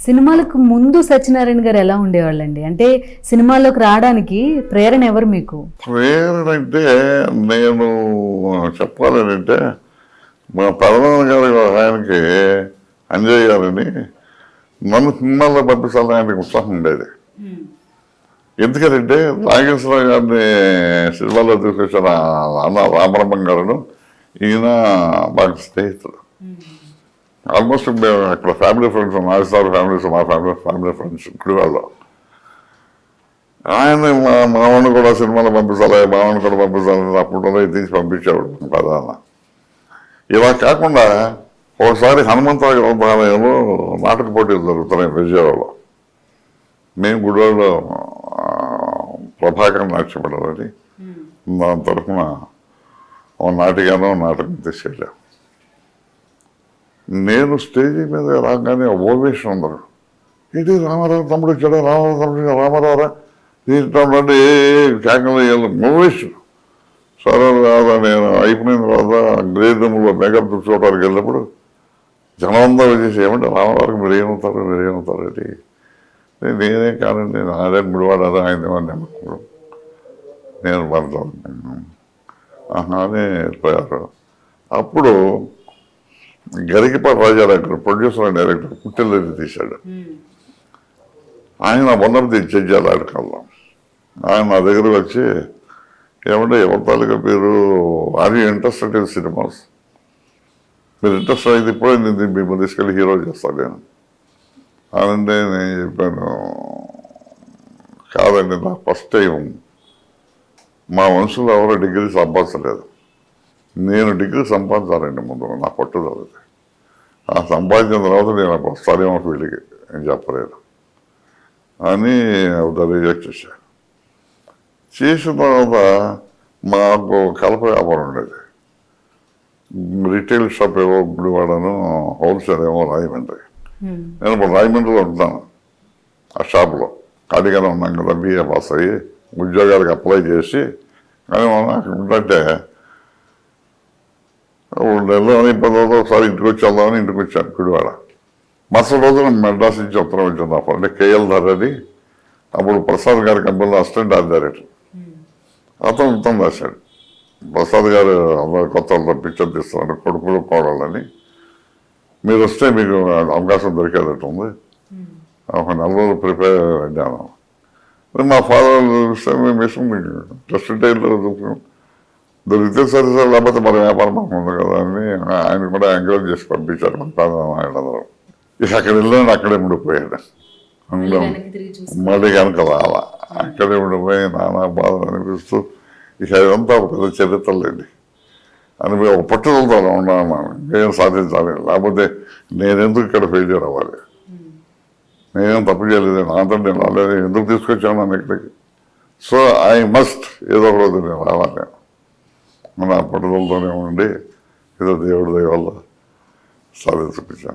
సినిమాలకు ముందు సత్యనారాయణ గారు ఎలా ఉండేవాళ్ళండి? అంటే సినిమాల్లోకి రావడానికి ప్రేరణ ఎవరు మీకు? ప్రేరణ అంటే నేను చెప్పాలంటే మా ప్రధాన గారి ఆయనకి అంజయ్ గారని నన్ను సినిమాల్లో పంపించాలని ఆయనకి ఉత్సాహం ఉండేది. ఎందుకంటే నాగేశ్వరరావు గారిని సినిమాలో తీసుకొచ్చిన అన్న రామరమ్మ గారును ఈయన బాగా స్నేహితుడు. ఆల్మోస్ట్ మేము అక్కడ ఫ్యామిలీ ఫ్రెండ్స్, నాగేశ్వర ఫ్యామిలీస్, మా ఫ్యామిలీ ఫ్రెండ్స్ గుడివాళ్ళు. ఆయన మా మామని కూడా సినిమాలో పంపించాలి, మామని కూడా పంపించాలని అప్పుడు తీసి పంపించేవాడు ప్రధాన. ఇలా కాకుండా ఒకసారి హనుమంతరావు గ్రంథాలయంలో నాటక పోటీలు జరుగుతున్నాయి విజయవాడలో. మేము గుడివాడలో ప్రభాకర్ నాట్యపడాలని దాని తరఫున ఓ నాటకం తీసుకెళ్ళాం. నేను స్టేజీ మీద రాగానే ఓవేషన్ అందరు, ఏంటి రామారావు తమ్ముడు వచ్చాడా, రామారావు తమ్ముడు, రామారావురా దీంట్లో ఏ కేకలు ఓవేషన్. సరే రాదా నేను అయిపోయిన తర్వాత గ్రేడ్ రూమ్లో మేకప్ చూడడానికి వెళ్ళినప్పుడు జనంతా వచ్చేసి ఏమంటే రామారావుకి మీరు ఏమవుతారు అది నేనే కాదండి, నాదే గుడివాడ ఆయన నమ్మకం నేను పడతాను అని పోయారు. అప్పుడు Garikapati Rajarao producer and director పుట్టిల్లని తీశాడు. ఆయన మొన్నది జడ్జాలు ఆడుకెళ్దాం. ఆయన నా దగ్గరకు వచ్చి ఏమంటే ఎవరి తాలూకా మీరు are you interested in cinemas, మీరు ఇంట్రెస్ట్ అయితే ఇప్పుడే నేను మేము తీసుకెళ్ళి హీరో చేస్తాను నేను అనంటే నేను చెప్పాను, కాదండి నా ఫస్ట్ టైం మా వంశంలో ఎవరో డిగ్రీ సంపాదించలేదు, నేను డిగ్రీ సంపాదించాలండి ముందు నా పట్టుదల. ఆ సంపాదించిన తర్వాత నేను అప్పుడు వస్తానేమో ఫీల్డ్కి నేను చెప్పలేదు అని రిజెక్ట్ చేశాను. చేసిన తర్వాత మాకు కలప వ్యాపారం ఉండేది, రిటైల్ షాప్ ఏవో గుడివాడను, హోల్సేల్ ఏమో రాయమండ్రి. నేను ఇప్పుడు రాయమండ్రిలో ఉంటున్నాను. ఆ షాప్లో ఖాళీగానే ఉన్నాం కదా, బిఏ పాస్ అయ్యి ఉద్యోగాలకు అప్లై చేసి కానీ మనం అక్కడ ఉంటే 2 నెలలు అని 10 రోజులు ఒకసారి ఇంటికి వచ్చేద్దామని ఇంటికి వచ్చాను గుడివాడ. మరుసటి రోజున మెడ్రాస్ నుంచి ఉత్తరం వచ్చింది. అప్పుడు అంటే కేఎల్ ధరని అప్పుడు ప్రసాద్ గారి కంపెనీలో అసిస్టెంట్ ఆర్ట్ డైరెక్టర్, అతను ఉత్తరం రాశాడు, ప్రసాద్ గారు అందరు కొత్త పిక్చర్ తీస్తున్నారు కొడుకులు కోడాలని, మీరు వస్తే మీకు అవకాశం దొరికేటట్టు ఉంది, ఒక 4 రోజులు ప్రిపేర్ అయ్యాను. మా ఫాదర్ చూస్తే మేము మిషన్ మీకు టెస్ట్ టైంలో దొరికితే సరే సార్, లేకపోతే మన వ్యాపారం ఉంది కదా అని ఆయన కూడా ఎంకరేజ్ చేసి పంపించారు మన ప్రధాన. ఇక అక్కడ వెళ్ళాను, అక్కడే ఉండిపోయాడు. మళ్ళీ కనుక రాలా, అక్కడే ఉండిపోయి నానా బాధ అనిపిస్తూ ఇక ఇదంతా ఒక పెద్ద చరిత్రలేండి అని ఒక పట్టుదలతో ఉన్నాను, ఏం సాధించాలి, లేకపోతే నేనెందుకు ఇక్కడ ఫెయిల్యూర్ అవ్వాలి, నేనేం తప్పు చేయలేదు, నాతో నేను రాలేదు, ఎందుకు తీసుకొచ్చాను నన్ను ఇక్కడికి, సో ఐ మస్ట్ ఏదో ఒక రోజు నేను రావాలి. నేను మన పట్టుదలతోనే ఉండి ఏదో దేవుడి దయ వల్ల సాధించుకొచ్చాను.